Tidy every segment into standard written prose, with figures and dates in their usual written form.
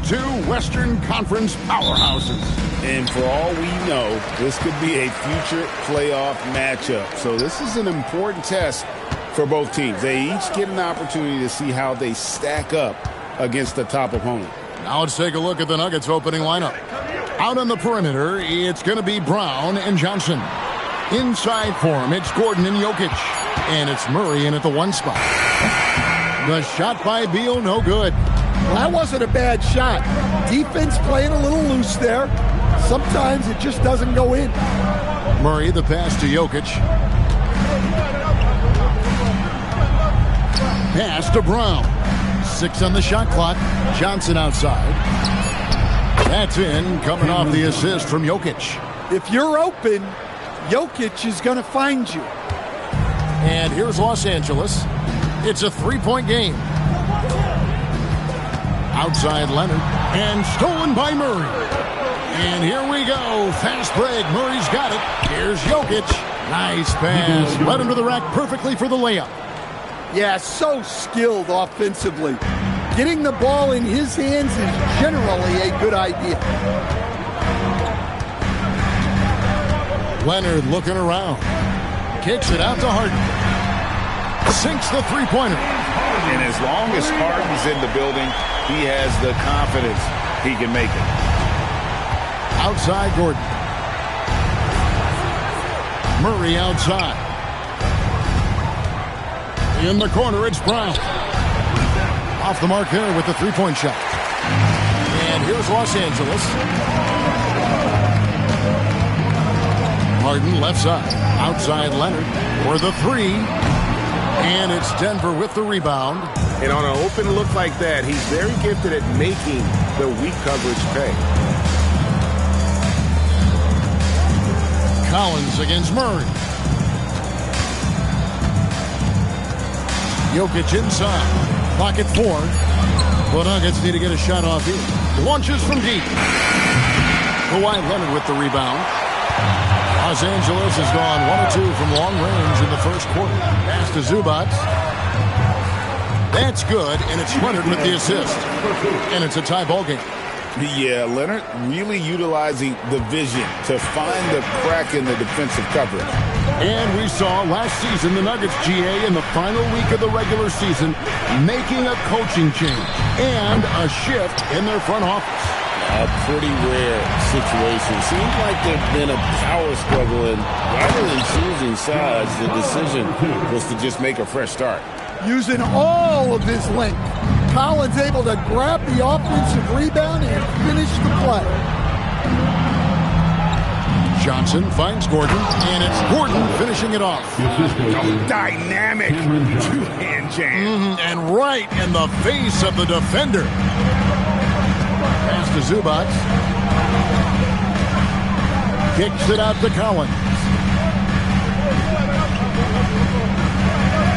two Western Conference powerhouses. And for all we know, this could be a future playoff matchup. So this is an important test for both teams. They each get an opportunity to see how they stack up against the top opponent. Now let's take a look at the Nuggets opening lineup. Out on the perimeter, it's going to be Brown and Johnson. Inside for him, it's Gordon and Jokic. And it's Murray in at the one spot. The shot by Beal, no good. Well, that wasn't a bad shot. Defense playing a little loose there. Sometimes it just doesn't go in. Murray, the pass to Jokic. Pass to Brown. 6 on the shot clock. Johnson outside. That's in, coming off the assist from Jokic. If you're open, Jokic is going to find you. And here's Los Angeles. It's a three-point game. Outside Leonard. And stolen by Murray. And here we go. Fast break. Murray's got it. Here's Jokic. Nice pass. Led him to the rack perfectly for the layup. Yeah, so skilled offensively. Getting the ball in his hands is generally a good idea. Leonard looking around. Kicks it out to Harden. Sinks the three-pointer. And as long as Harden's in the building, he has the confidence he can make it. Outside Gordon. Murray outside. In the corner, it's Brown. Off the mark there with the three-point shot. And here's Los Angeles. Harden left side. Outside Leonard for the three. And it's Denver with the rebound. And on an open look like that, he's very gifted at making the weak coverage pay. Collins against Murray. Jokic inside. Pocket 4. The Nuggets need to get a shot off here. Launches from deep. Kawhi Leonard with the rebound. Los Angeles has gone 1 of 2 from long range in the first quarter. Pass to Zubac. That's good, and it's Leonard with the assist. And it's a tie ball game. Yeah, Leonard really utilizing the vision to find the crack in the defensive coverage. And we saw last season the Nuggets, GA, in the final week of the regular season, making a coaching change and a shift in their front office. A pretty rare situation. Seems like there's been a power struggle, and rather than choosing sides, the decision was to just make a fresh start. Using all of his length. Collins able to grab the offensive rebound and finish the play. Johnson finds Gordon, and it's Gordon finishing it off. Dynamic two-hand jam. And right in the face of the defender. Pass to Zubac. Kicks it out to Collins.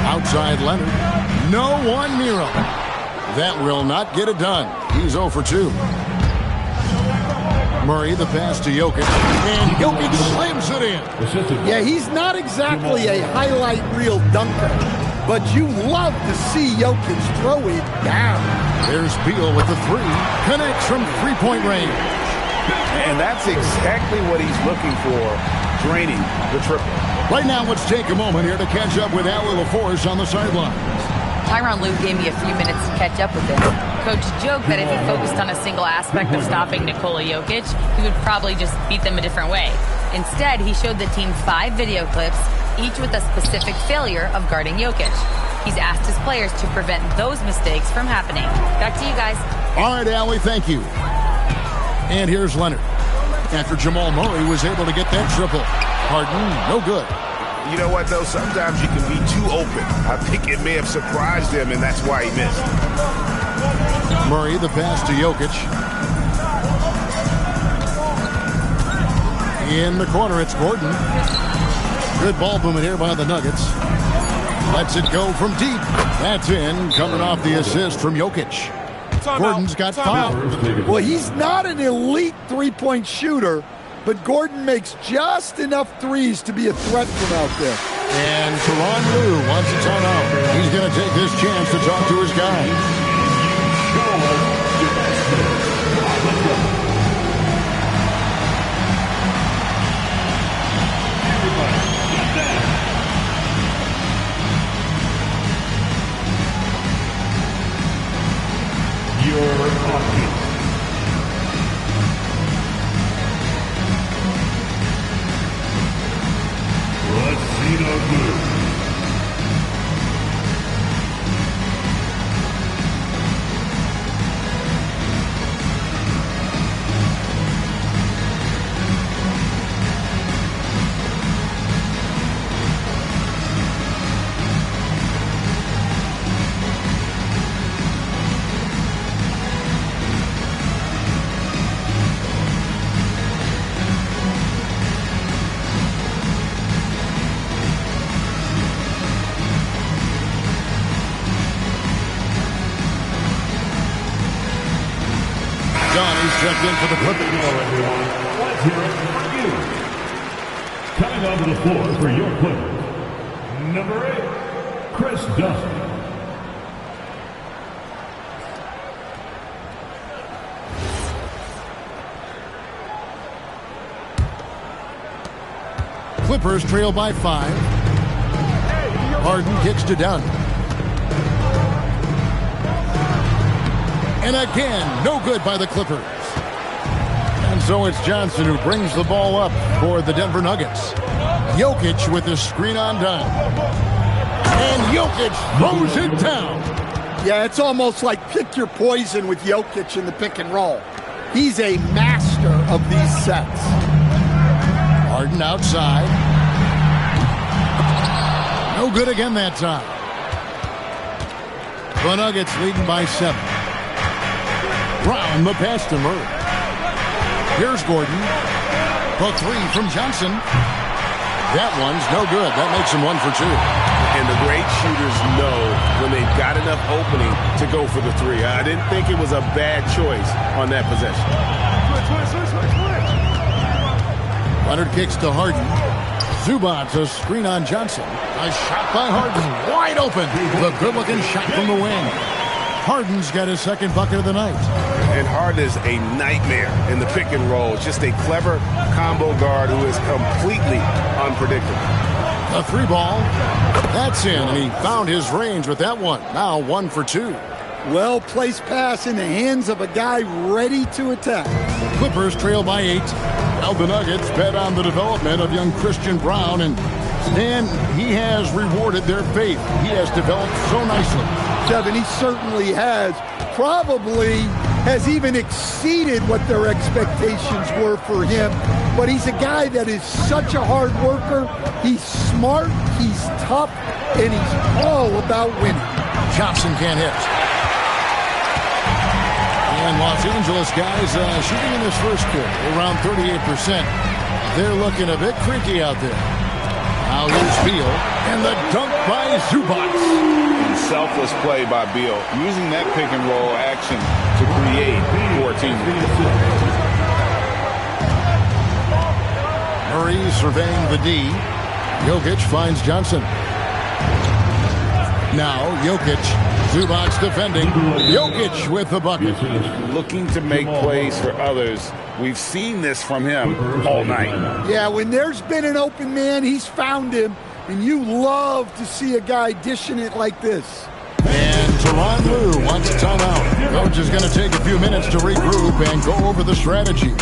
Outside Leonard. No one near him. That will not get it done. He's 0 for 2. Murray, the pass to Jokic. And Jokic slams it in. Yeah, he's not exactly a highlight reel dunker, but you love to see Jokic throw it down. There's Beal with the three. Connects from three-point range. And that's exactly what he's looking for, draining the triple. Right now, let's take a moment here to catch up with Allie LaForce on the sidelines. Tyronn Lue gave me a few minutes to catch up with him. Coach joked that if he focused on a single aspect of stopping Nikola Jokic, he would probably just beat them a different way. Instead, he showed the team 5 video clips, each with a specific failure of guarding Jokic. He's asked his players to prevent those mistakes from happening. Back to you guys. All right, Allie, thank you. And here's Leonard. After Jamal Murray was able to get that triple. Harden, no good. You know what, though? Sometimes you can be too open. I think it may have surprised him, and that's why he missed. Murray, the pass to Jokic. In the corner, it's Gordon. Good ball movement here by the Nuggets. Lets it go from deep. That's in, coming off the assist from Jokic. Gordon's got fouled. Well, he's not an elite three-point shooter, but Gordon makes just enough threes to be a threat from out there. And Tyronn Lue wants a timeout. He's going to take this chance to talk to his guys. Milwaukee. Latino Blue. Johnny's checked in for the Clippers. Hello, everyone. Let's hear it for you. Coming onto the floor for your Clippers, number 8, Chris Dunn. Clippers trail by 5. Harden kicks to Dunn. And again, no good by the Clippers. And so it's Johnson who brings the ball up for the Denver Nuggets. Jokic with his screen on Dunn. And Jokic throws it down. Yeah, it's almost like pick your poison with Jokic in the pick and roll. He's a master of these sets. Harden outside. No good again that time. The Nuggets leading by 7. Brown the pass to Murray. Here's Gordon. The 3 from Johnson. That one's no good. That makes him 1 for 2. And the great shooters know when they've got enough opening to go for the 3. I didn't think it was a bad choice on that possession. Leonard kicks to Harden. Zubac a screen on Johnson. A shot by Harden. Wide open. The good-looking shot from the wing. Harden's got his second bucket of the night. And Harden is a nightmare in the pick and roll. Just a clever combo guard who is completely unpredictable. A 3 ball. That's in, and he found his range with that one. Now 1 for 2. Well-placed pass in the hands of a guy ready to attack. Clippers trail by 8. Now the Nuggets bet on the development of young Christian Brown, and Stan, he has rewarded their faith. He has developed so nicely. Kevin, he certainly has. Probably has even exceeded what their expectations were for him. But he's a guy that is such a hard worker. He's smart, he's tough, and he's all about winning. Johnson can't hit. And Los Angeles guys shooting in this first quarter around 38%. They're looking a bit creaky out there. Now here's Beal, and the dunk by Zubac. Selfless play by Beal, using that pick and roll action to create 14. Murray surveying the D. Jokic finds Johnson. Now Jokic. Zubac defending. Jokic with the bucket. Looking to make plays for others. We've seen this from him all night. Yeah, when there's been an open man, he's found him. And you love to see a guy dishing it like this. And Tyronn Lue wants a timeout. Coach is going to take a few minutes to regroup and go over the strategy.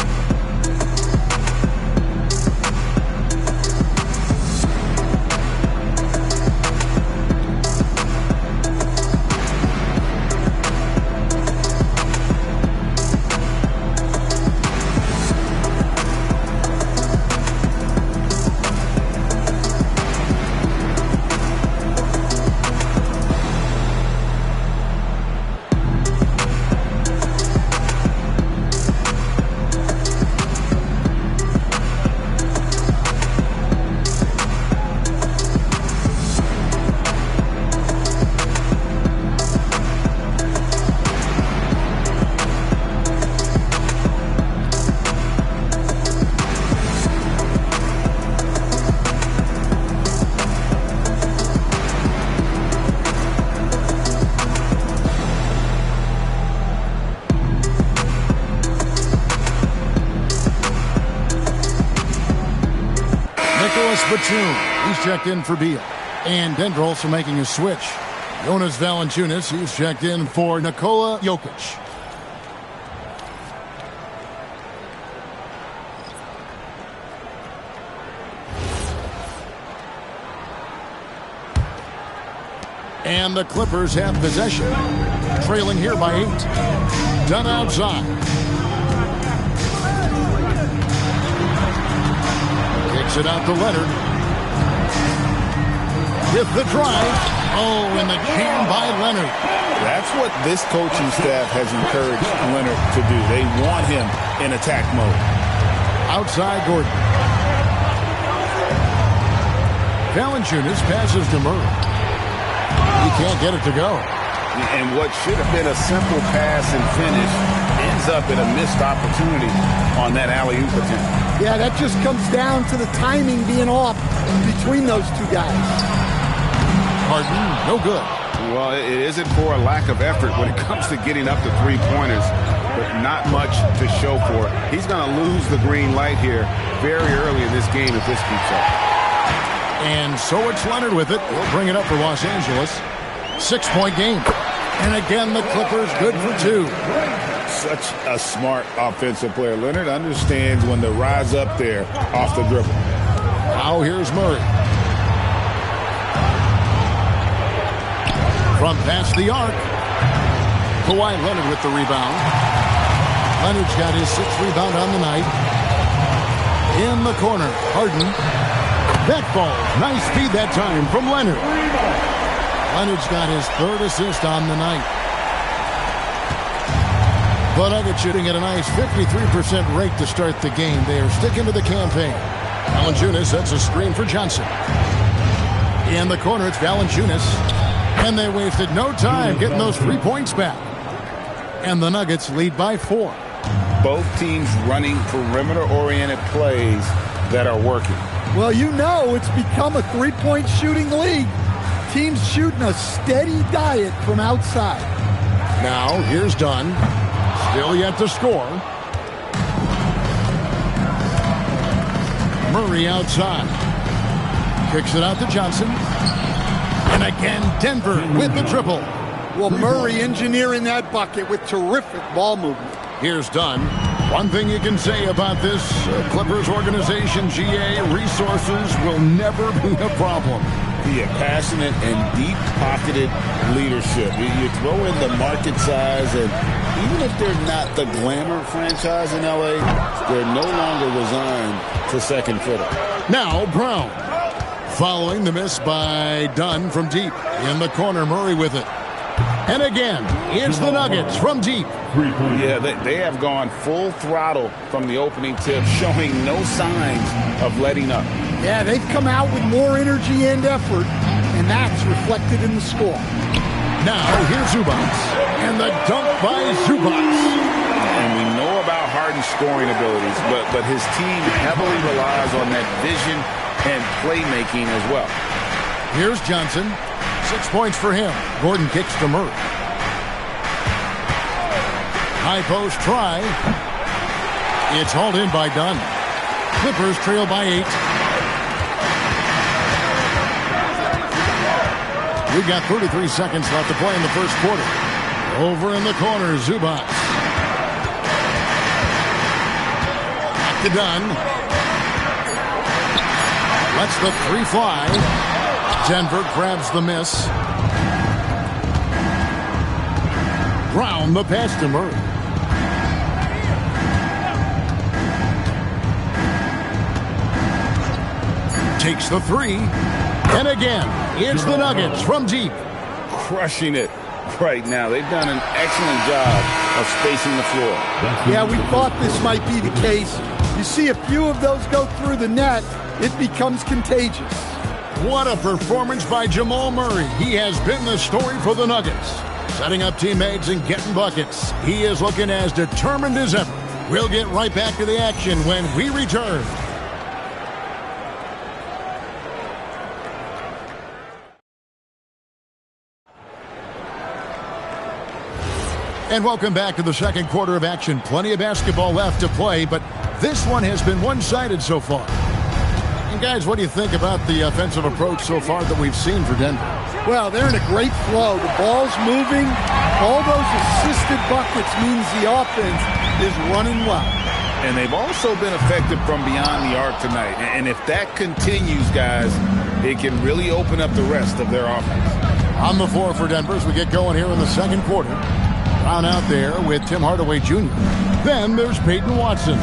Batum, he's checked in for Beal. And Denver also making a switch. Jonas Valanciunas, he's checked in for Nikola Jokic. And the Clippers have possession, trailing here by 8. Dunn outside. Kicks it out to Leonard. With the drive. Oh, and the jam by Leonard. That's what this coaching staff has encouraged Leonard to do. They want him in attack mode. Outside Gordon. Valanciunas passes to Murray. He can't get it to go. And what should have been a simple pass and finish ends up in a missed opportunity on that alley-oop attempt. Yeah, that just comes down to the timing being off between those two guys. Harden, no good. Well, it isn't for a lack of effort when it comes to getting up to three-pointers, but not much to show for it. He's going to lose the green light here very early in this game if this keeps up. And so it's Leonard with it. We'll bring it up for Los Angeles. 6-point game. And again, the Clippers good for 2. Such a smart offensive player. Leonard understands when to rise up there off the dribble. Now here's Murray. From past the arc. Kawhi Leonard with the rebound. Leonard's got his 6th rebound on the night. In the corner, Harden. That ball, nice feed that time from Leonard. Leonard's got his 3rd assist on the night. The Nuggets shooting at a nice 53% rate to start the game. They are sticking to the campaign. Valanciunas sets a screen for Johnson. In the corner, it's Valanciunas. And they wasted no time getting those 3 points back. And the Nuggets lead by 4. Both teams running perimeter-oriented plays that are working. Well, you know it's become a three-point shooting league. Teams shooting a steady diet from outside. Now, here's Dunn. Still yet to score. Murray outside. Kicks it out to Johnson. And again, Denver with the triple. Well, Murray engineering that bucket with terrific ball movement. Here's Dunn. One thing you can say about this Clippers organization, GA, resources will never be a problem. Yeah, passionate and deep-pocketed leadership. You throw in the market size, and even if they're not the glamour franchise in L.A., they're no longer resigned to second fiddle. Now Brown. Following the miss by Dunn from deep. In the corner, Murray with it. And again, it's the Nuggets from deep. Yeah, they have gone full throttle from the opening tip, showing no signs of letting up. Yeah, they've come out with more energy and effort, and that's reflected in the score. Now, here's Zubac. And the dunk by Zubac. And we know about Harden's scoring abilities, but his team heavily relies on that vision and playmaking as well. Here's Johnson. 6 points for him. Gordon kicks to Murray. High post try. It's hauled in by Dunn. Clippers trail by 8. We've got 33 seconds left to play in the first quarter. Over in the corner, Zubac. Back to Dunn. Lets the 3 fly. Denver grabs the miss. Brown the pass to Murray. Takes the 3. And again, it's the Nuggets from deep. Crushing it right now. They've done an excellent job of spacing the floor. Yeah, we thought this might be the case. You see a few of those go through the net, it becomes contagious. What a performance by Jamal Murray. He has been the story for the Nuggets. Setting up teammates and getting buckets. He is looking as determined as ever. We'll get right back to the action when we return. And welcome back to the second quarter of action. Plenty of basketball left to play, but this one has been one-sided so far. And guys, what do you think about the offensive approach so far that we've seen for Denver? Well, they're in a great flow. The ball's moving. All those assisted buckets means the offense is running well. And they've also been effective from beyond the arc tonight. And if that continues, guys, it can really open up the rest of their offense. On the floor for Denver as we get going here in the second quarter. Brown out there with Tim Hardaway Jr. Then there's Peyton Watson.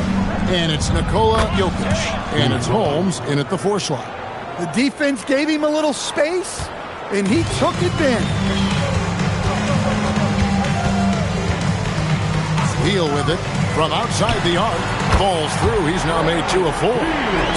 And it's Nikola Jokic. And it's Holmes in at the 4 slot. The defense gave him a little space, and he took advantage. Beal with it from outside the arc. Falls through. He's now made 2 of 4.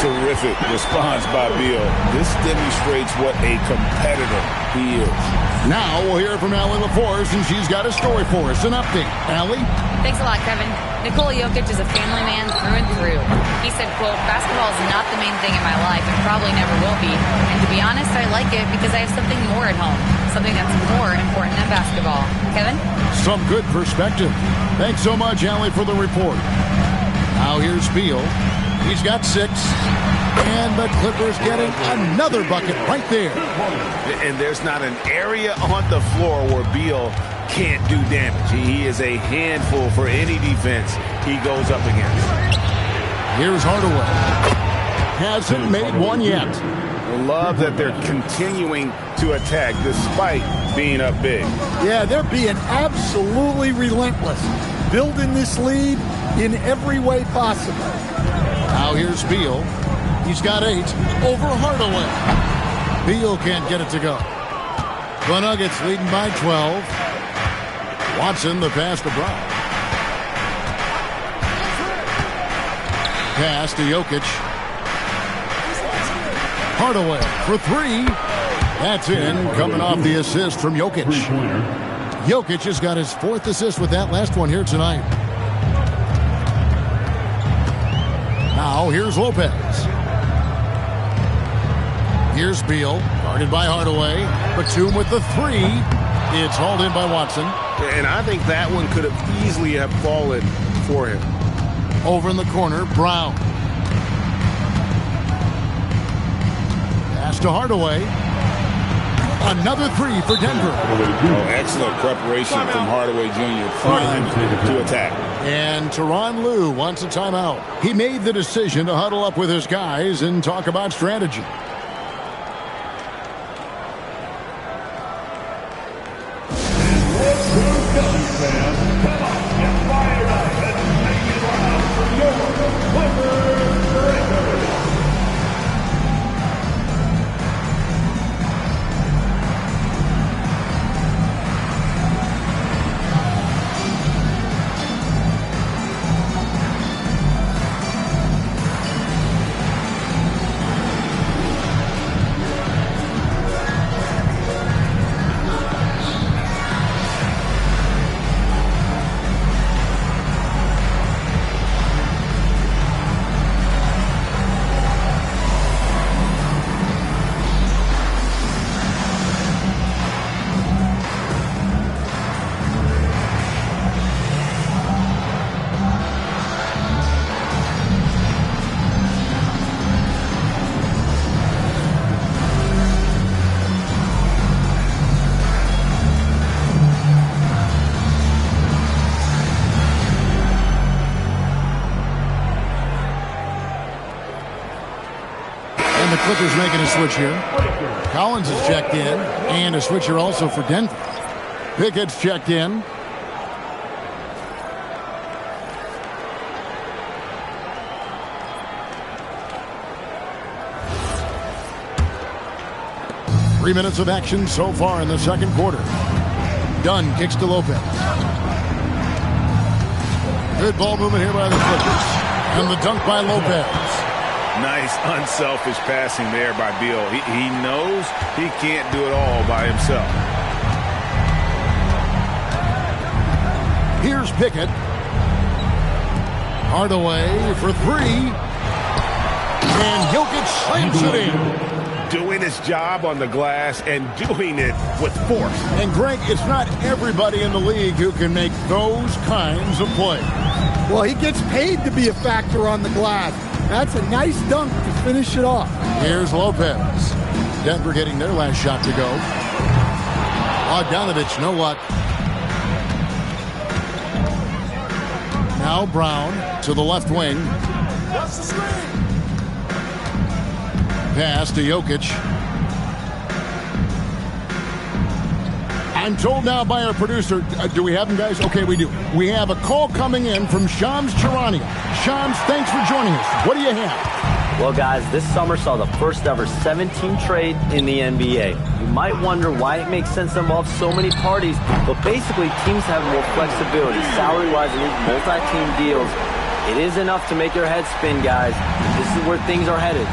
Terrific response by Beal. This demonstrates what a competitor he is. Now we'll hear from Allie LaForce, and she's got a story for us. An update. Allie? Thanks a lot, Kevin. Nikola Jokic is a family man through and through. He said, quote, basketball is not the main thing in my life and probably never will be. And to be honest, I like it because I have something more at home. Something that's more important than basketball. Kevin? Some good perspective. Thanks so much, Allie, for the report. Now here's Beal. He's got 6. And the Clippers getting another bucket right there. And there's not an area on the floor where Beal can't do damage. He is a handful for any defense he goes up against. Here's Hardaway. Hasn't made one yet. Love that they're continuing to attack despite being up big. Yeah, they're being absolutely relentless, building this lead in every way possible. Now here's Beal. He's got 8 over Hardaway. Beal can't get it to go. The Nuggets leading by 12. Watson, the pass to Brown. Pass to Jokic. Hardaway for 3. That's in, coming off the assist from Jokic. Jokic has got his 4th assist with that last one here tonight. Now here's Lopez. Here's Beal, guarded by Hardaway. Batum with the 3. It's hauled in by Watson. And I think that one could have easily have fallen for him. Over in the corner, Brown. Pass to Hardaway. Another 3 for Denver. Oh, excellent preparation from Hardaway Jr. Primed to attack. And Tyronn Lue wants a timeout. He made the decision to huddle up with his guys and talk about strategy. Clippers making a switch here. Collins is checked in, and a switch here also for Denver. Pickett's checked in. Three minutes of action so far in the second quarter. Dunn kicks to Lopez. Good ball movement here by the Clippers. And the dunk by Lopez. Nice, unselfish passing there by Beal. He knows he can't do it all by himself. Here's Pickett. Hardaway for 3. And Jokic slams it in. Doing his job on the glass and doing it with force. And Greg, it's not everybody in the league who can make those kinds of plays. Well, he gets paid to be a factor on the glass. That's a nice dunk to finish it off. Here's Lopez. Denver getting their last shot to go. Bogdanovich, no luck. Now Brown to the left wing. Pass to Jokic. I'm told now by our producer, do we have them, guys? Okay, we do. We have a call coming in from Shams Charania. Shams, thanks for joining us. What do you have? Well, guys, this summer saw the first ever 17 trade in the NBA. You might wonder why it makes sense to involve so many parties, but basically teams have more flexibility, salary-wise, in these multi-team deals. It is enough to make your head spin, guys. This is where things are headed.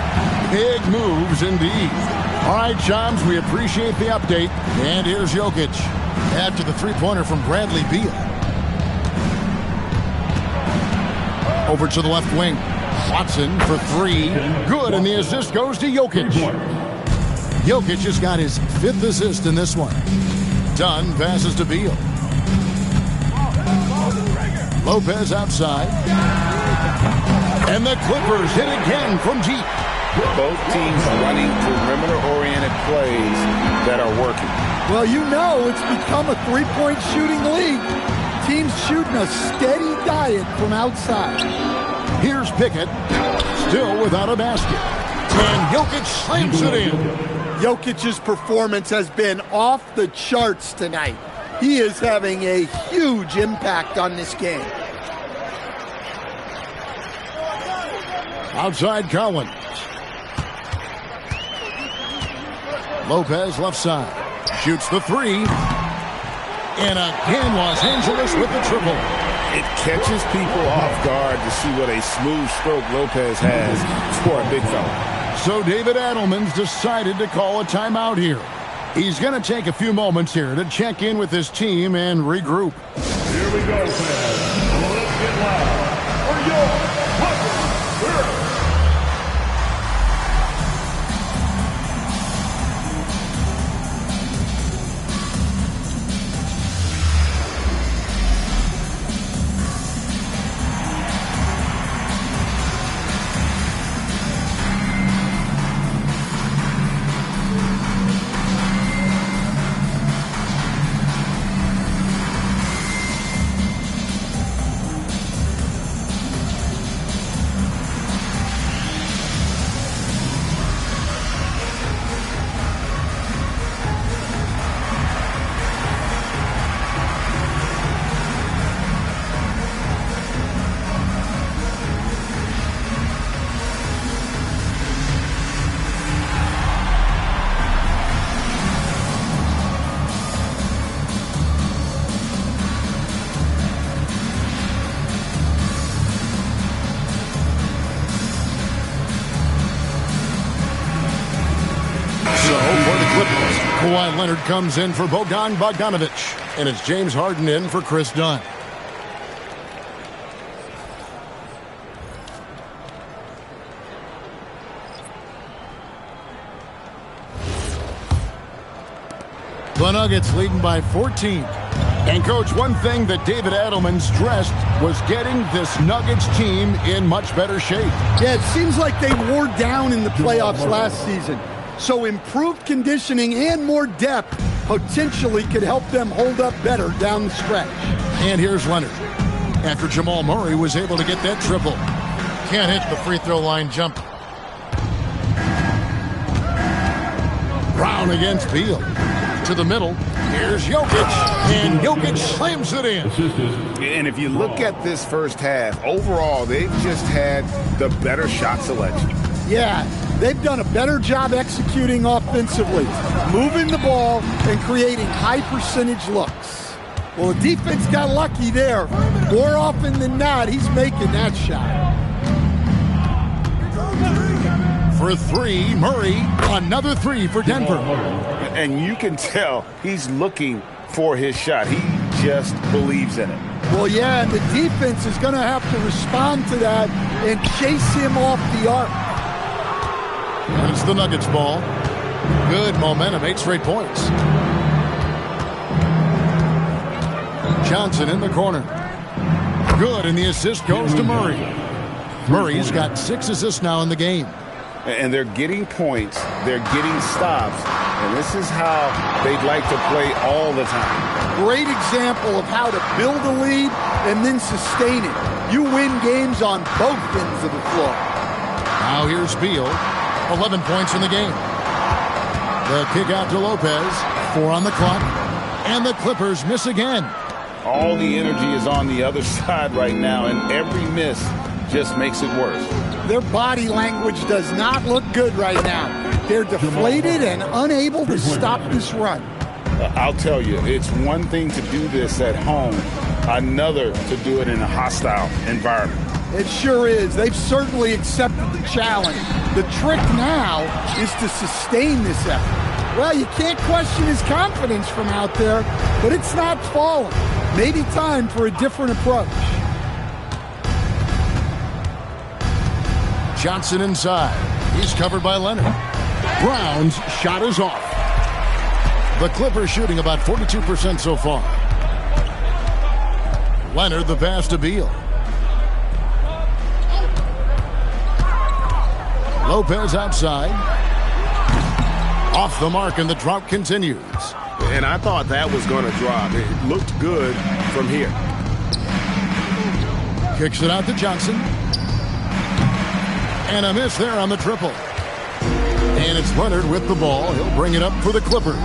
Big moves indeed. All right, Shams, we appreciate the update. And here's Jokic. After the three-pointer from Bradley Beal. Over to the left wing. Watson for three. Good, and the assist goes to Jokic. Jokic has got his 5th assist in this one. Dunn passes to Beal. Lopez outside. And the Clippers hit again from deep. Both teams running perimeter-oriented plays that are working. Well, you know it's become a three-point shooting league. Teams shooting a steady diet from outside. Here's Pickett, still without a basket. And Jokic slams it in. Jokic's performance has been off the charts tonight. He is having a huge impact on this game. Outside Collins. Lopez left side. Shoots the three. And again, Los Angeles with the triple. It catches people off guard to see what a smooth stroke Lopez has for a big fella. So David Adelman's decided to call a timeout here. He's going to take a few moments here to check in with his team and regroup. Here we go, fans. Let's get loud for your Kawhi Leonard comes in for Bogdan Bogdanovic. And it's James Harden in for Chris Dunn. The Nuggets leading by 14. And, Coach, one thing that David Adelman stressed was getting this Nuggets team in much better shape. Yeah, it seems like they wore down in the playoffs last season. So improved conditioning and more depth potentially could help them hold up better down the stretch. And here's Leonard. After Jamal Murray was able to get that triple. Can't hit the free throw line jump. Brown against Beal. To the middle. Here's Jokic. And Jokic slams it in. And if you look at this first half, overall, they've just had the better shot selection. Yeah, they've done a better job executing offensively, moving the ball and creating high percentage looks. Well, the defense got lucky there. More often than not, he's making that shot. For three, Murray. Another three for Denver. And you can tell he's looking for his shot. He just believes in it. Well, yeah, and the defense is going to have to respond to that and chase him off the arc. It's the Nuggets ball. Good momentum, 8 straight points. Johnson in the corner. Good, and the assist goes to Murray. Murray's got 6 assists now in the game. And they're getting points, they're getting stops, and this is how they'd like to play all the time. Great example of how to build a lead and then sustain it. You win games on both ends of the floor. Now here's Beal, 11 points in the game. The kick out to Lopez, 4 on the clock, And the Clippers miss again. All the energy is on the other side right now, and every miss just makes it worse. Their body language does not look good right now. They're deflated and unable to stop this run. I'll tell you, it's one thing to do this at home, another to do it in a hostile environment. It sure is. They've certainly accepted the challenge. The trick now is to sustain this effort. Well, you can't question his confidence from out there, but it's not falling. Maybe time for a different approach. Johnson inside. He's covered by Leonard. Brown's shot is off. The Clippers shooting about 42% so far. Leonard the pass to Beal. Lopez outside. Off the mark, and the drought continues. And I thought that was going to drop. It looked good from here. Kicks it out to Johnson. And a miss there on the triple. And it's Leonard with the ball. He'll bring it up for the Clippers.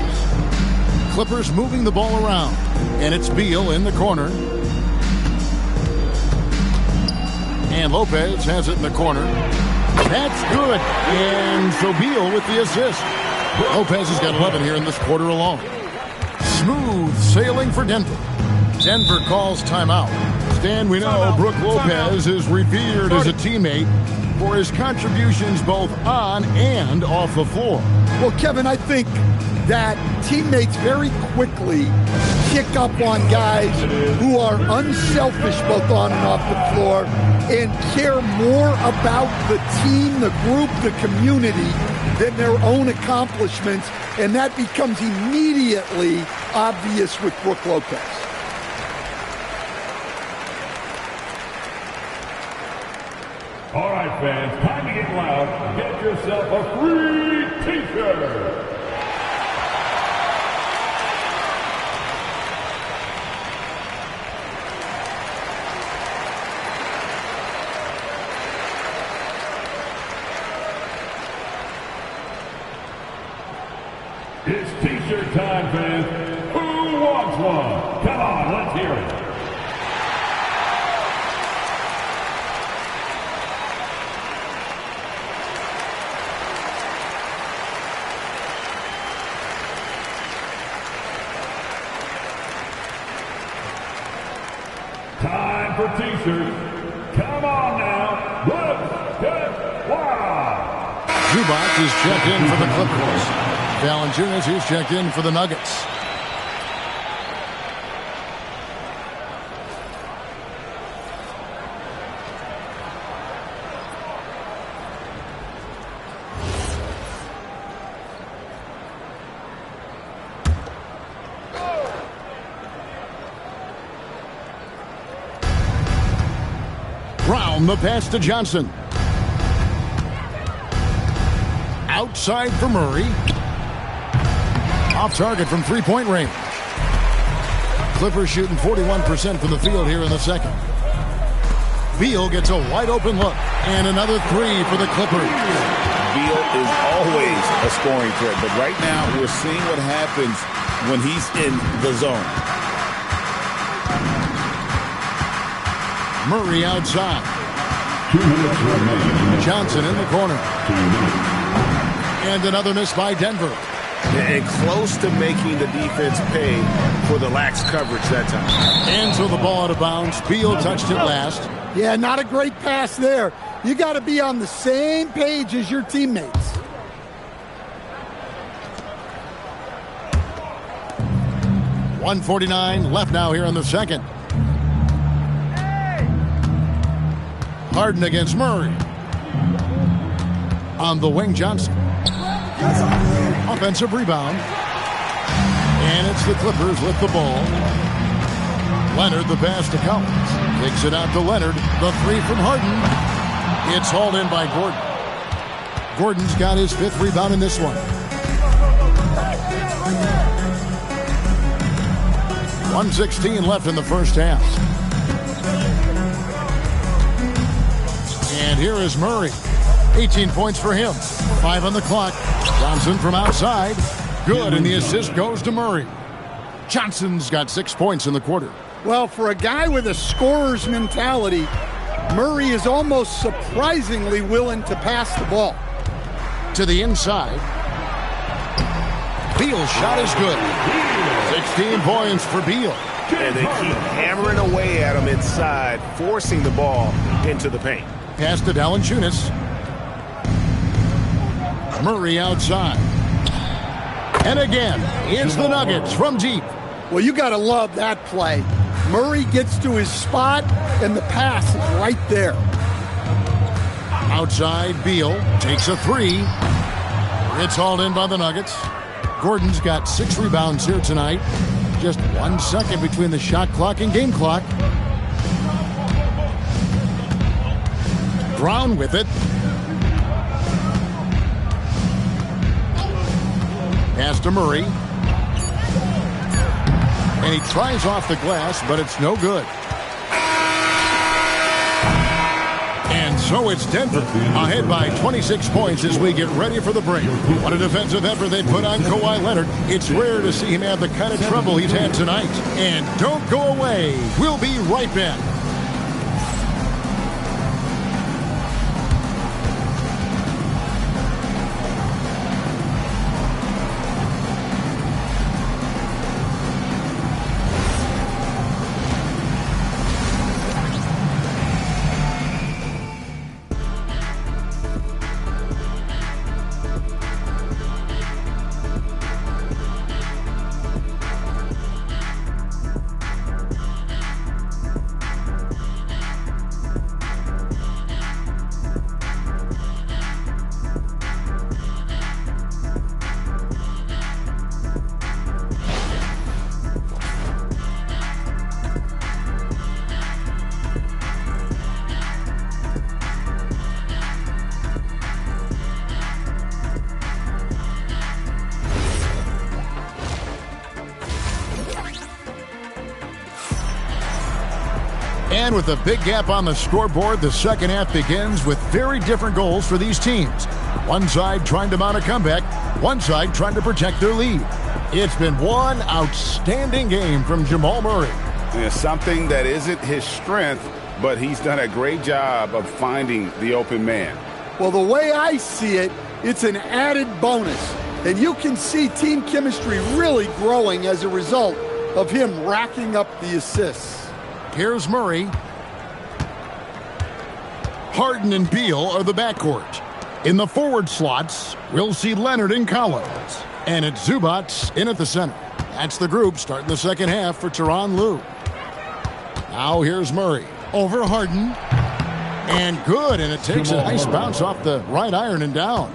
Clippers moving the ball around. And it's Beal in the corner. And Lopez has it in the corner. That's good. And so Beal with the assist. Lopez has got 11 here in this quarter alone. Smooth sailing for Denver. Denver calls timeout. Stan, we know Brook Lopez is revered as a teammate for his contributions both on and off the floor. Well, Kevin, I think that teammates very quickly kick up on guys who are unselfish both on and off the floor and care more about the team, the group, the community than their own accomplishments, and that becomes immediately obvious with Brook Lopez. All right, fans, time to get loud. Get yourself a free T-shirt. It's T-shirt time, fans. Who wants one? Come on, let's hear it. Time for T-shirts. Come on now. Let's get wild. Zubac is checked in for the Clippers. Valanciunas is checked in for the Nuggets. Brown the pass to Johnson. Outside for Murray. Off target from three-point range. Clippers shooting 41% from the field here in the second. Beal gets a wide-open look. And another three for the Clippers. Beal is always a scoring threat, but right now we're seeing what happens when he's in the zone. Murray outside. Johnson in the corner. And another miss by Denver. And close to making the defense pay for the lax coverage that time. And so the ball out of bounds. Beal touched it last. Yeah, not a great pass there. You got to be on the same page as your teammates. .149 left now here in the second. Harden against Murray. On the wing, Johnson. Offensive rebound. And it's the Clippers with the ball. Leonard the pass to Collins. Kicks it out to Leonard. The three from Harden. It's hauled in by Gordon. Gordon's got his fifth rebound in this one. 1:16 left in the first half. And here is Murray. 18 points for him. 5 on the clock. Johnson from outside. Good, and the assist goes to Murray. Johnson's got 6 points in the quarter. Well, for a guy with a scorer's mentality, Murray is almost surprisingly willing to pass the ball. To the inside. Beal's shot is good. 16 points for Beal. And they keep hammering away at him inside, forcing the ball into the paint. Pass to Valanciunas. Murray outside. And again, it's the Nuggets from deep. Well, you got to love that play. Murray gets to his spot, and the pass is right there. Outside, Beal takes a three. It's hauled in by the Nuggets. Gordon's got 6 rebounds here tonight. Just 1 second between the shot clock and game clock. Brown with it. Pass to Murray. And he tries off the glass, but it's no good. And so it's Denver ahead by 26 points as we get ready for the break. What a defensive effort they put on Kawhi Leonard. It's rare to see him have the kind of trouble he's had tonight. And don't go away. We'll be right back. And with a big gap on the scoreboard, the second half begins with very different goals for these teams. One side trying to mount a comeback, one side trying to protect their lead. It's been one outstanding game from Jamal Murray. Yeah, something that isn't his strength, but he's done a great job of finding the open man. Well, the way I see it, it's an added bonus. And you can see team chemistry really growing as a result of him racking up the assists. Here's Murray. Harden and Beal are the backcourt. In the forward slots, we'll see Leonard and Collins. And it's Zubac in at the center. That's the group starting the second half for Tyronn Lue. Now here's Murray. Over Harden. And good, and it takes a nice bounce off the right iron and down.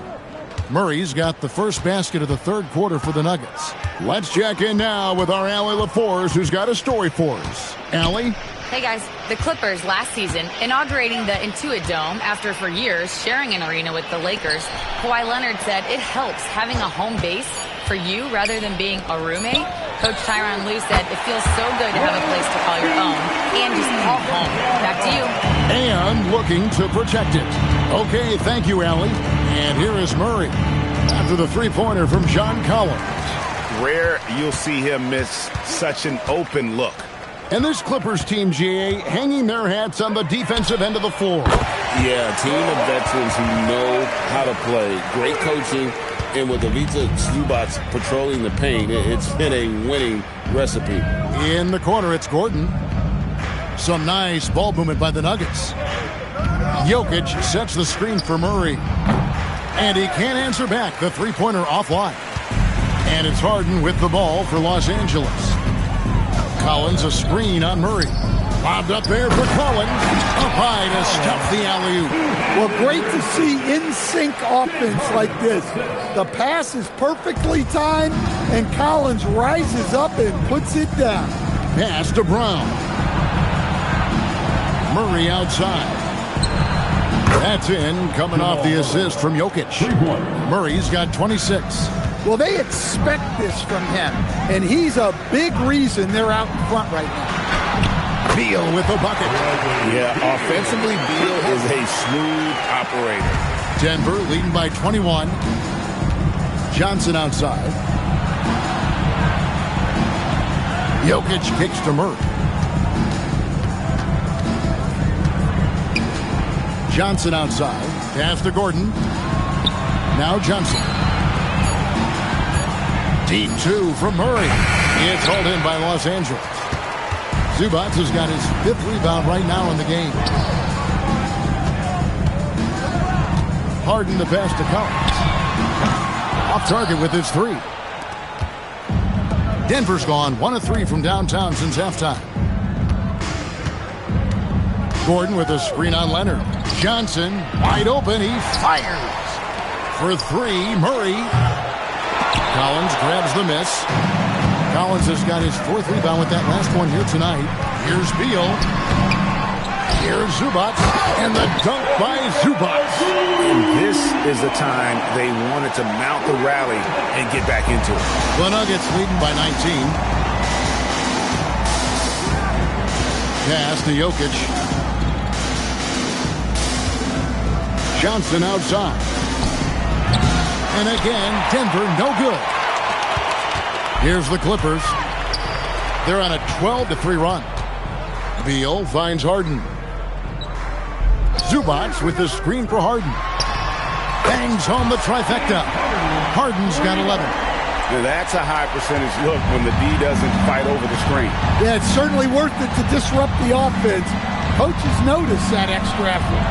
Murray's got the first basket of the third quarter for the Nuggets. Let's check in now with our Allie LaForce, who's got a story for us. Allie? Hey guys, the Clippers last season inaugurating the Intuit Dome after for years sharing an arena with the Lakers. Kawhi Leonard said it helps having a home base for you rather than being a roommate. Coach Tyronn Lue said it feels so good to have a place to call your own and just call home. Back to you. And looking to protect it. Okay, thank you, Allie. And here is Murray after the three-pointer from John Collins. Rare you'll see him miss such an open look. And this Clippers team, GA, hanging their hats on the defensive end of the floor. Yeah, a team of veterans who know how to play. Great coaching. And with Ivica Zubac patrolling the paint, it's been a winning recipe. In the corner, it's Gordon. Some nice ball movement by the Nuggets. Jokic sets the screen for Murray. And he can't answer back. The three-pointer offline. And it's Harden with the ball for Los Angeles. Collins a screen on Murray. Lobbed up there for Collins. Up high to stuff the alley-oop. Well, great to see in-sync offense like this. The pass is perfectly timed, and Collins rises up and puts it down. Pass to Brown. Murray outside. That's in, coming off the assist from Jokic. Murray's got 26. Well, they expect this from him, and he's a big reason they're out in front right now. Beal with the bucket. Yeah, offensively, Beal is a smooth operator. Denver leading by 21. Johnson outside. Jokic kicks to Murray. Johnson outside. Pass to Gordon. Now Johnson. Deep two from Murray. It's hauled in by Los Angeles. Zubac has got his 5th rebound right now in the game. Harden the pass to Collins. Off target with his 3. Denver's gone 1 of 3 from downtown since halftime. Gordon with a screen on Leonard. Johnson wide open. He fires for 3. Murray. Collins grabs the miss. Collins has got his 4th rebound with that last one here tonight. Here's Beal. Here's Zubac. And the dunk by Zubac. And this is the time they wanted to mount the rally and get back into it. The Nuggets leading by 19. Pass to Jokic. Johnson outside. And again, Denver no good. Here's the Clippers. They're on a 12-3 run. Beal finds Harden. Zubac with the screen for Harden. Bangs home the trifecta. Harden's got 11. Now that's a high percentage look when the D doesn't fight over the screen. Yeah, it's certainly worth it to disrupt the offense. Coaches notice that extra effort.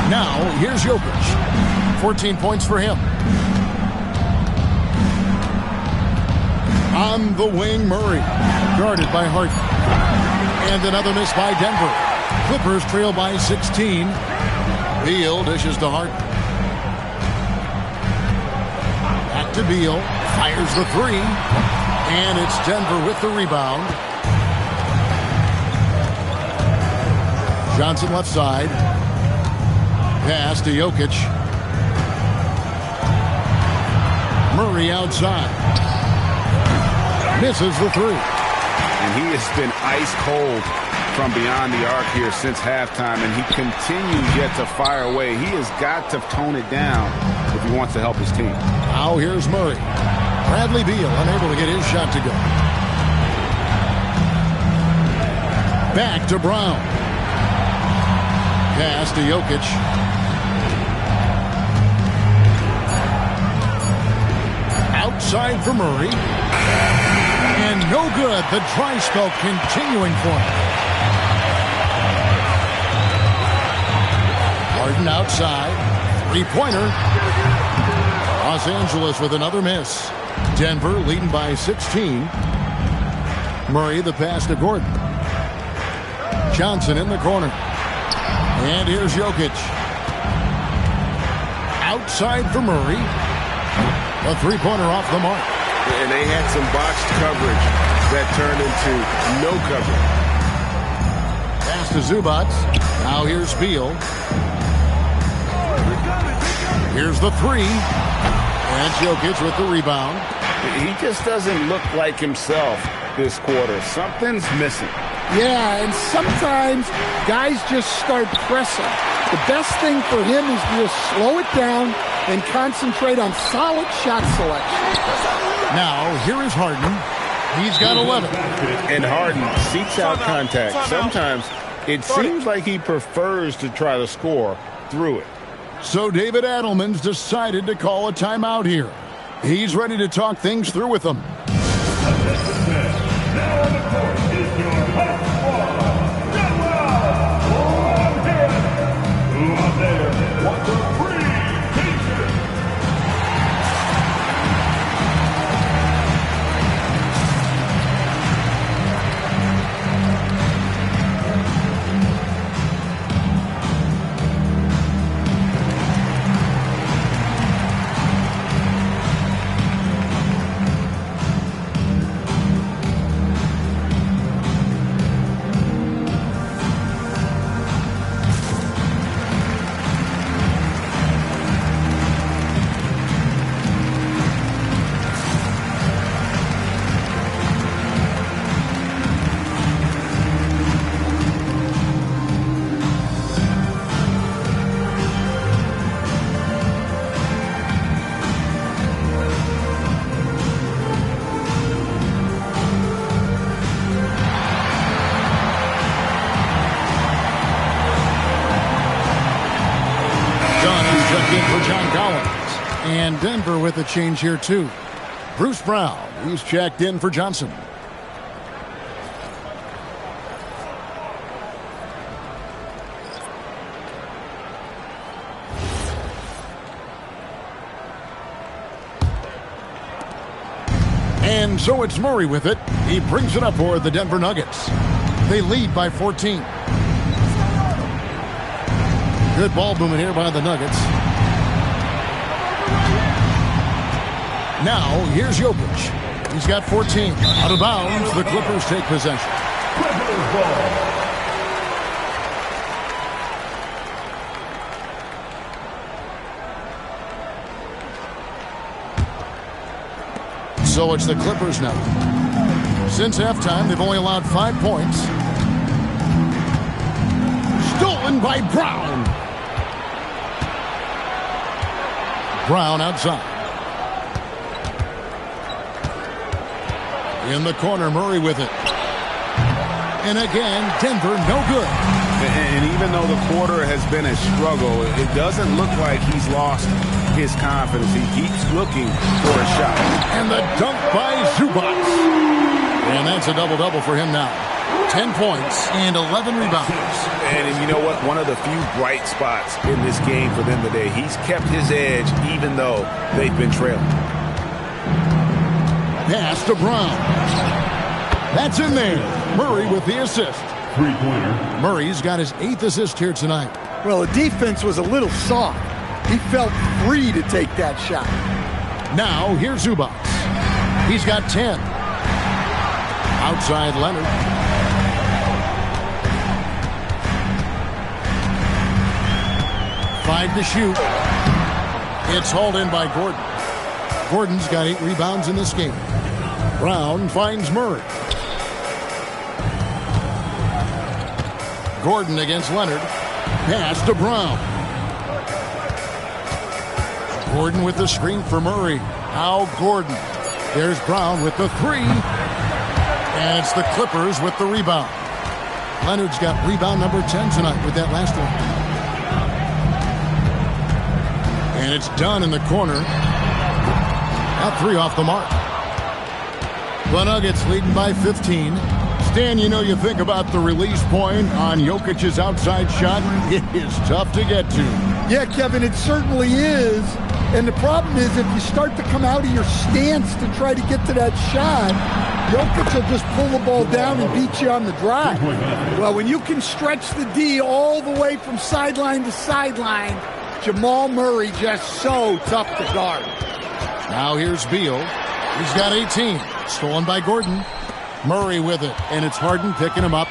Now, here's Jokic. 14 points for him. On the wing, Murray. Guarded by Harden. And another miss by Denver. Clippers trail by 16. Beal dishes to Harden. Back to Beal. Fires the 3. And it's Denver with the rebound. Johnson left side. Pass to Jokic. Murray outside. Misses the 3. And he has been ice cold from beyond the arc here since halftime, and he continues yet to fire away. He has got to tone it down if he wants to help his team. Now here's Murray. Bradley Beal unable to get his shot to go. Back to Brown. Pass to Jokic. Outside for Murray. And no good. The dry spell continuing for him. Harden outside. 3-pointer. Los Angeles with another miss. Denver leading by 16. Murray the pass to Gordon. Johnson in the corner. And here's Jokic. Outside for Murray. A 3-pointer off the mark. And they had some botched coverage that turned into no coverage. Pass to Zubac. Now here's Beal. Here's the 3. And Jokic with the rebound. He just doesn't look like himself this quarter. Something's missing. Yeah, and sometimes guys just start pressing. The best thing for him is to just slow it down and concentrate on solid shot selection. Now, here is Harden. He's got 11. And Harden seeks out contact. Sometimes it seems like he prefers to try to score through it. So David Adelman's decided to call a timeout here. He's ready to talk things through with them. Now on the court is your hot squad. Who out there wants a free t-shirt? for John Collins. And Denver with a change here, too. Bruce Brown, he's checked in for Johnson. And so it's Murray with it. He brings it up for the Denver Nuggets. They lead by 14. Good ball movement here by the Nuggets. Now, here's Jokic. He's got 14. Out of bounds, the Clippers take possession. Clippers ball. So it's the Clippers now. Since halftime, they've only allowed 5 points. Stolen by Brown. Brown outside. In the corner, Murray with it. And again, Denver no good. And even though the quarter has been a struggle, it doesn't look like he's lost his confidence. He keeps looking for a shot. And the dunk by Zubac. And that's a double-double for him now. 10 points and 11 rebounds. And you know what? One of the few bright spots in this game for them today. He's kept his edge even though they've been trailing. Pass to Brown. That's in there. Murray with the assist. Three-pointer. Murray's got his 8th assist here tonight. Well, the defense was a little soft. He felt free to take that shot. Now, here's Zubac. He's got 10. Outside Leonard. Five to shoot. It's hauled in by Gordon. Gordon's got 8 rebounds in this game. Brown finds Murray. Gordon against Leonard. Pass to Brown. Gordon with the screen for Murray. Now Gordon. There's Brown with the 3. And it's the Clippers with the rebound. Leonard's got rebound number 10 tonight with that last one. And it's done in the corner. Now 3 off the mark. The Nuggets leading by 15. Stan, you know, you think about the release point on Jokic's outside shot. It is tough to get to. Yeah, Kevin, it certainly is. And the problem is if you start to come out of your stance to try to get to that shot, Jokic will just pull the ball down and beat you on the drive. Well, when you can stretch the D all the way from sideline to sideline, Jamal Murray just so tough to guard. Now here's Beal. He's got 18. Stolen by Gordon. Murray with it, and it's Harden picking him up.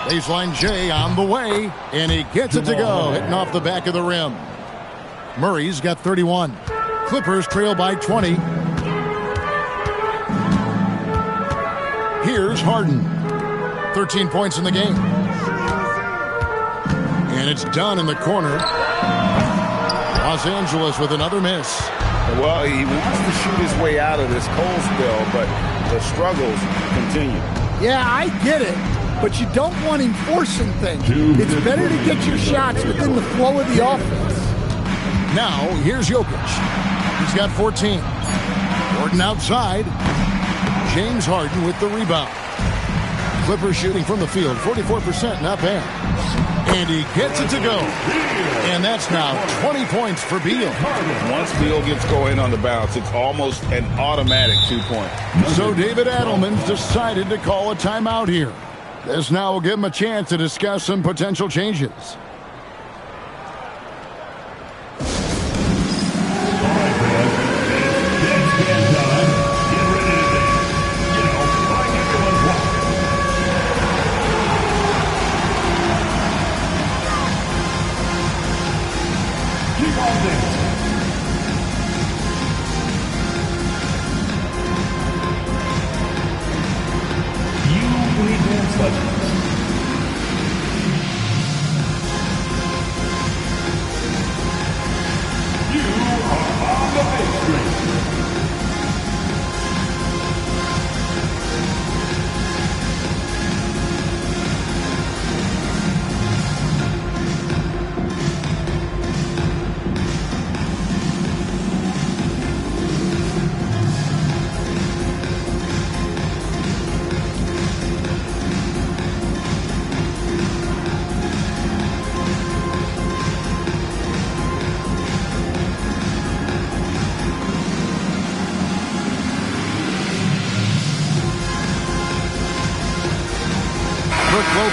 Baseline J on the way, and he gets it to go, hitting off the back of the rim. Murray's got 31. Clippers trail by 20. Here's Harden. 13 points in the game. And it's done in the corner. Los Angeles with another miss. Well, he wants to shoot his way out of this cold spell, but the struggles continue. Yeah, I get it, but you don't want him forcing things. It's better to get your shots within the flow of the offense. Now, here's Jokic. He's got 14. Gordon outside. James Harden with the rebound. Clippers shooting from the field, 44%, not bad. And he gets it to go. And that's now 20 points for Beal. Once Beal gets going on the bounce, it's almost an automatic 2-point. So David Adelman's decided to call a timeout here. This now will give him a chance to discuss some potential changes.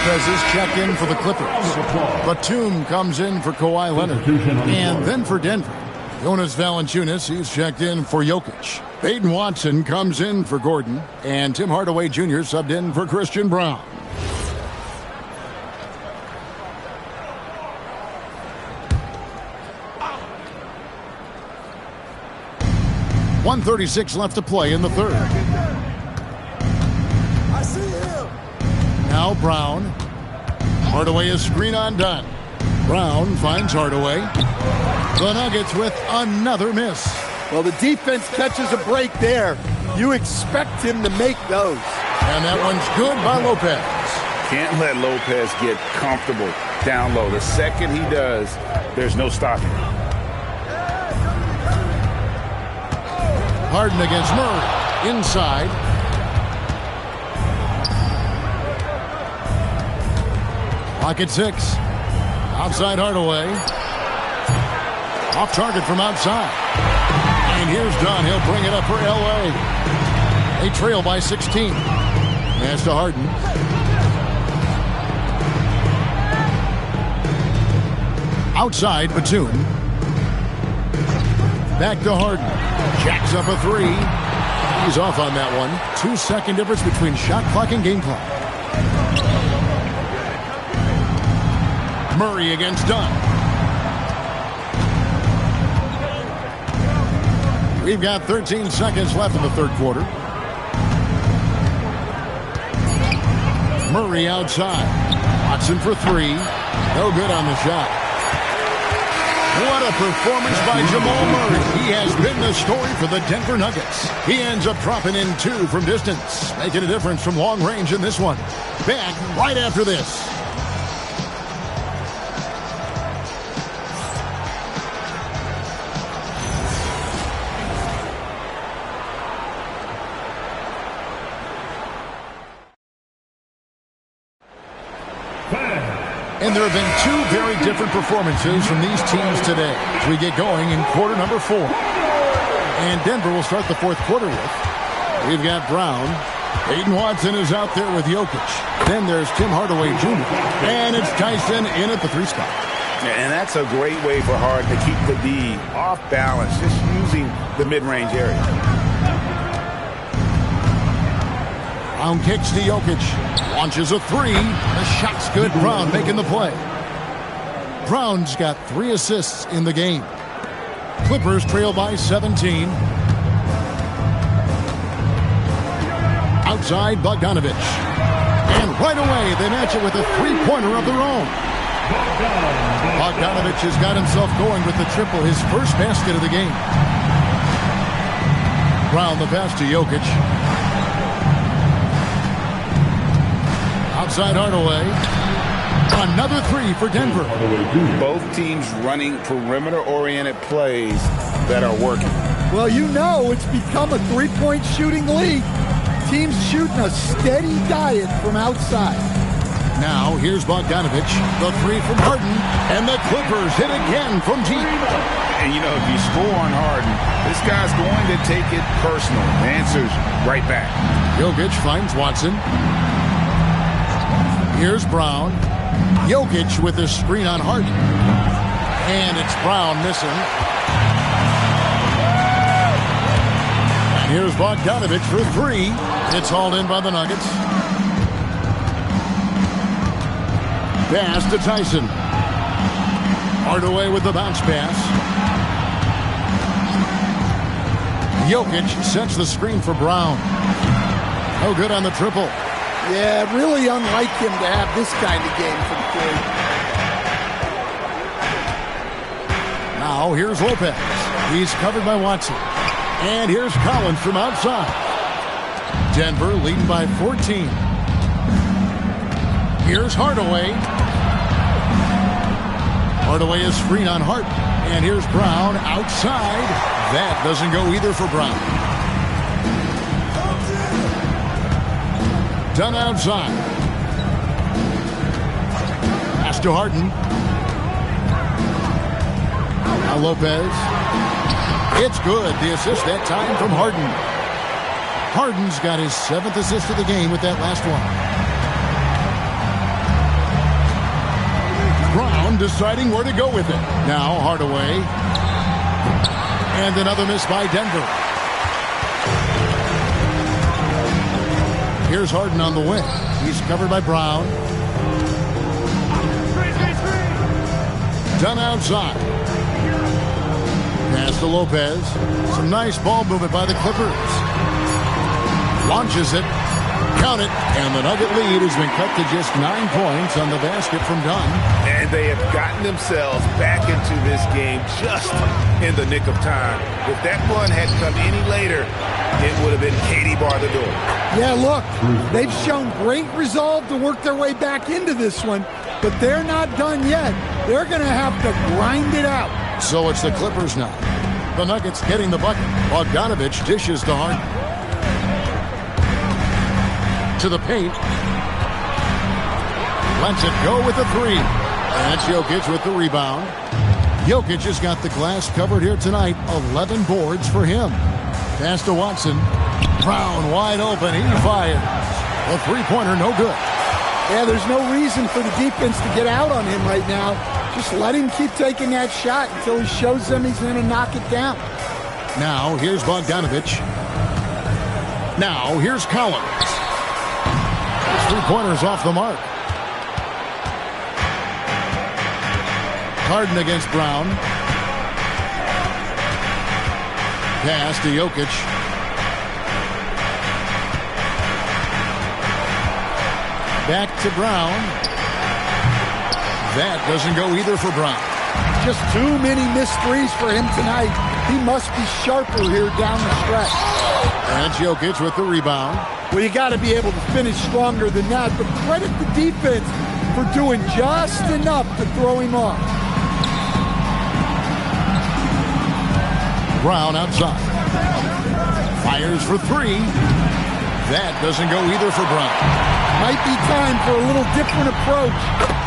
Lopez is checked in for the Clippers. Batum comes in for Kawhi Leonard. And then for Denver, Jonas Valanciunas, he's checked in for Jokic. Peyton Watson comes in for Gordon. And Tim Hardaway Jr. subbed in for Christian Braun. .136 left to play in the third. I see him. Now Brown. Hardaway is screen on done. Brown finds Hardaway. The Nuggets with another miss. Well, the defense catches a break there. You expect him to make those. And that one's good by Lopez. Can't let Lopez get comfortable down low. The second he does, there's no stopping him. Harden against Murray. Inside. Clock at 6. Outside Hardaway. Off target from outside. And here's Dunn. He'll bring it up for L.A. They trail by 16. Pass to Harden. Outside Batum. Back to Harden. Jacks up a 3. He's off on that one. 2-second difference between shot clock and game clock. Murray against Dunn. We've got 13 seconds left in the third quarter. Murray outside. Watson for 3. No good on the shot. What a performance by Jamal Murray. He has been the story for the Denver Nuggets. He ends up dropping in 2 from distance, making a difference from long range in this one. Back right after this. And there have been 2 very different performances from these teams today as we get going in quarter number 4. And Denver will start the fourth quarter with. We've got Brown. Peyton Watson is out there with Jokic. Then there's Tim Hardaway Jr. And it's Tyson in at the 3 spot. And that's a great way for Harden to keep the D off balance, just using the mid-range area. Brown kicks to Jokic. Launches a 3. The shot's good. Brown making the play. Brown's got 3 assists in the game. Clippers trail by 17. Outside Bogdanovic. And right away they match it with a 3-pointer of their own. Bogdanovic has got himself going with the triple, his first basket of the game. Brown the pass to Jokic. Outside Hardaway. Another 3 for Denver. Both teams running perimeter-oriented plays that are working. Well, you know it's become a 3-point shooting league. Teams shooting a steady diet from outside. Now, here's Bogdanovic. The 3 from Harden. And the Clippers hit again from deep. And, you know, if you score on Harden, this guy's going to take it personal. The answer's right back. Jokic finds Watson. Here's Brown. Jokic with the screen on Harden. And it's Brown missing. And here's Bogdanovic for 3. It's hauled in by the Nuggets. Pass to Tyson. Hardaway with the bounce pass. Jokic sets the screen for Brown. No good on the triple. Yeah, really unlike him to have this kind of game from Curry. Now here's Lopez. He's covered by Watson. And here's Collins from outside. Denver leading by 14. Here's Hardaway. Hardaway is screen on Hart. And here's Brown outside. That doesn't go either for Brown. Done outside. Pass to Harden. Now Lopez. It's good. The assist that time from Harden. Harden's got his 7th assist of the game with that last one. Brown deciding where to go with it. Now Hardaway. And another miss by Denver. Here's Harden on the wing. He's covered by Brown. Done outside. Pass to Lopez. Some nice ball movement by the Clippers. Launches it. Count it. And the Nugget lead has been cut to just 9 points on the basket from Dunn. And they have gotten themselves back into this game just in the nick of time. If that run had come any later, it would have been Katie bar the door. Yeah, look, they've shown great resolve to work their way back into this one, but they're not done yet. They're going to have to grind it out. So it's the Clippers now. The Nuggets getting the bucket. Bogdanovich dishes to Harden. To the paint. Lets it go with the three. And it's Jokic with the rebound. Jokic has got the glass covered here tonight. 11 boards for him. Pass to Watson. Brown wide open. He fires. A three-pointer, no good. Yeah, there's no reason for the defense to get out on him right now. Just let him keep taking that shot until he shows them he's going to knock it down. Now, here's Bogdanovich. Now, here's Collins. His three-pointer's off the mark. Harden against Brown. Pass to Jokic. Back to Brown. That doesn't go either for Brown. Just too many missed threes for him tonight. He must be sharper here down the stretch. And Jokic with the rebound. Well, you got to be able to finish stronger than that, but credit the defense for doing just enough to throw him off. Brown outside. Fires for three. That doesn't go either for Brown. Might be time for a little different approach.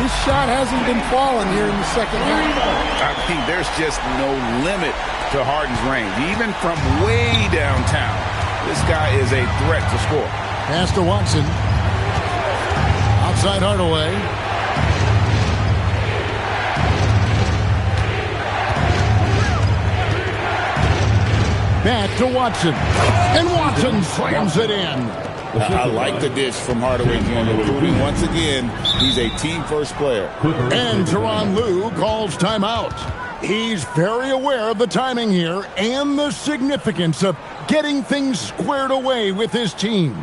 His shot hasn't been falling here in the second half. I mean, there's just no limit to Harden's range. Even from way downtown, this guy is a threat to score. Pass to Watson. Outside Hardaway. Back to Watson. And Watson slams it in. I like the dish from Hardaway Jr. Proving once again he's a team-first player. And Tyronn Lue calls timeout. He's very aware of the timing here and the significance of getting things squared away with his team.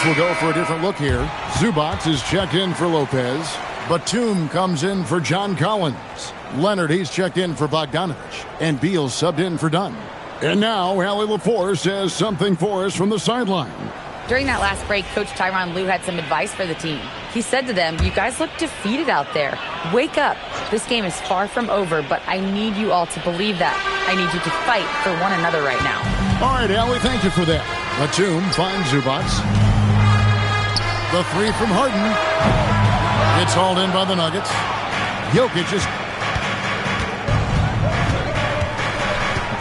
We'll go for a different look here. Zubac is checked in for Lopez. Batum comes in for John Collins. Leonard, he's checked in for Bogdanovich. And Beal subbed in for Dunn. And now, Allie LaForce has something for us from the sideline. During that last break, Coach Tyronn Lue had some advice for the team. He said to them, "You guys look defeated out there. Wake up. This game is far from over, but I need you all to believe that. I need you to fight for one another right now." All right, Allie, thank you for that. Batum finds Zubac. The three from Harden. It's hauled in by the Nuggets. Jokic is...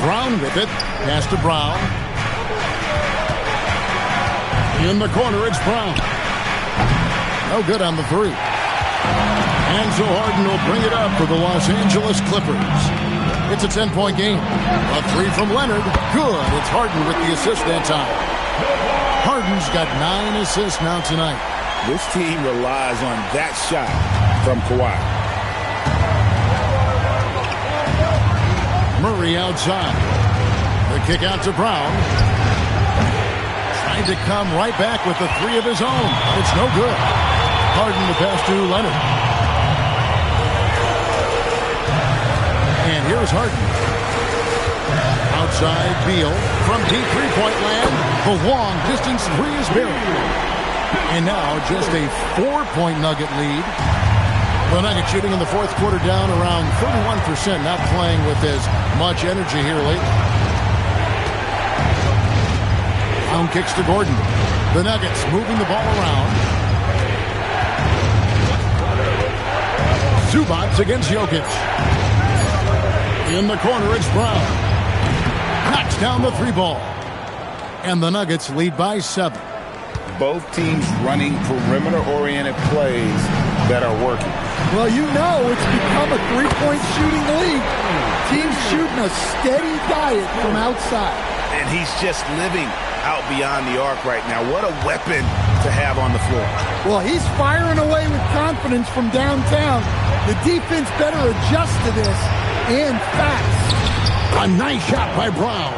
Brown with it. Pass to Brown. In the corner, it's Brown. No good on the three. And so Harden will bring it up for the Los Angeles Clippers. It's a 10-point game. A three from Leonard. Good. It's Harden with the assist that time. Harden's got 9 assists now tonight. This team relies on that shot from Kawhi. Murray outside. The kick out to Brown. Trying to come right back with the three of his own. It's no good. Harden the pass to Leonard. And here's Harden. Outside Beal from deep three-point land. The long distance three is buried. And now just a 4-point Nugget lead. The Nuggets shooting in the fourth quarter down around 31%, not playing with as much energy here lately. Brown kicks to Gordon. The Nuggets moving the ball around. Zubac against Jokic. In the corner, it's Brown. Knocks down the three ball. And the Nuggets lead by 7. Both teams running perimeter-oriented plays that are working. Well, you know it's become a three-point shooting league. Teams shooting a steady diet from outside. And he's just living out beyond the arc right now. What a weapon to have on the floor. Well, he's firing away with confidence from downtown. The defense better adjust to this and fast. A nice shot by Brown.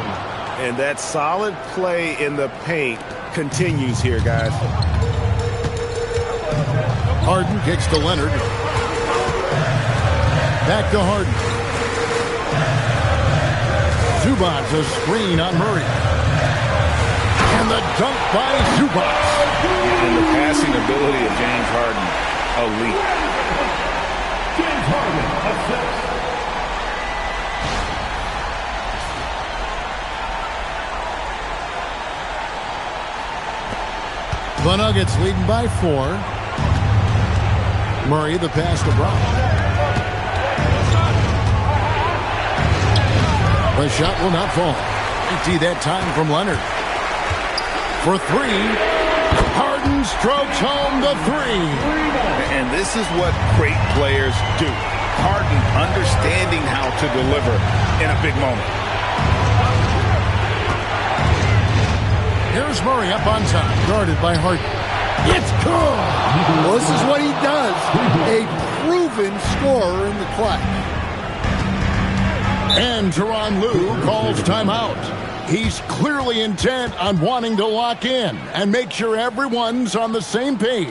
And that solid play in the paint continues here, guys. Harden kicks to Leonard. Back to Harden. Zubac, a screen on Murray. And the dunk by Zubac. And the passing ability of James Harden, elite. James Harden, assist. The Nuggets leading by 4. Murray the pass to Brown. The shot will not fall. Empty that time from Leonard. For 3. Harden strokes home the 3. And this is what great players do. Harden understanding how to deliver in a big moment. Here's Murray up on top, guarded by Harden. It's good! Well, this is what he does. A proven scorer in the clutch. And Tyronn Lue calls timeout. He's clearly intent on wanting to lock in and make sure everyone's on the same page.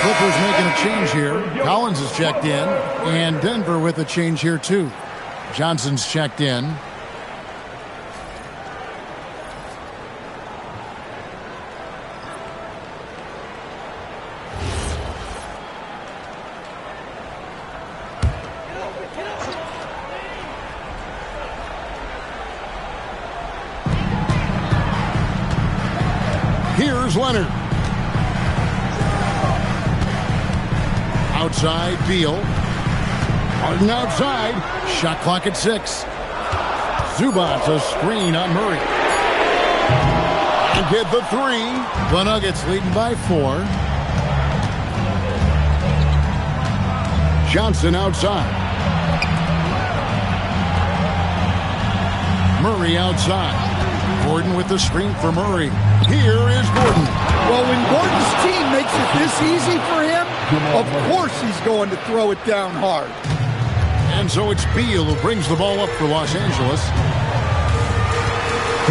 Clippers making a change here. Collins is checked in, and Denver with a change here too. Johnson's checked in. Here's Leonard. Outside, Beal. Harden outside. Shot clock at 6. Zubac, a screen on Murray. And get the 3. The Nuggets leading by 4. Johnson outside. Murray outside. Gordon with the screen for Murray. Here is Gordon. Well, when Gordon's team makes it this easy for him, of course he's going to throw it down hard. And so it's Beal who brings the ball up for Los Angeles.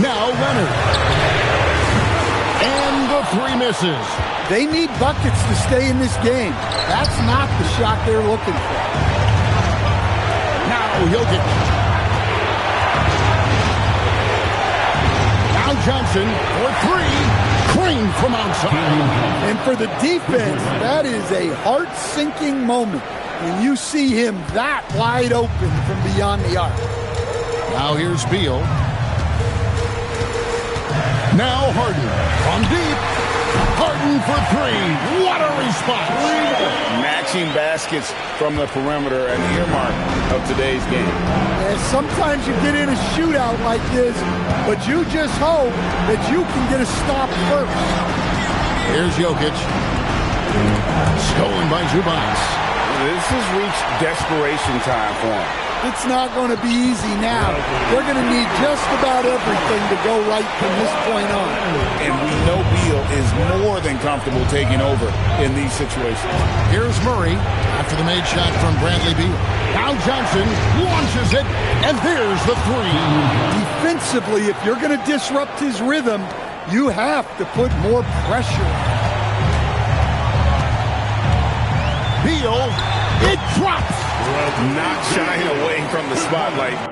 Now Leonard. And the three misses. They need buckets to stay in this game. That's not the shot they're looking for. Now Jokic. Now Johnson for three. Crane from outside. And for the defense, that is a heart-sinking moment when you see him that wide open from beyond the arc. Now here's Beal. Now Harden from deep. Harden for three. What a response. Matching baskets from the perimeter and the earmark of today's game. And sometimes you get in a shootout like this, but you just hope that you can get a stop first. Here's Jokic. Stolen by Zubac. This has reached desperation time for him. It's not going to be easy now. They're going to need just about everything to go right from this point on. And we know Beal is more than comfortable taking over in these situations. Here's Murray after the made shot from Bradley Beal. Now Johnson launches it, and there's the three. Defensively, if you're going to disrupt his rhythm, you have to put more pressure on. Beal, it drops. Not shying away from the spotlight.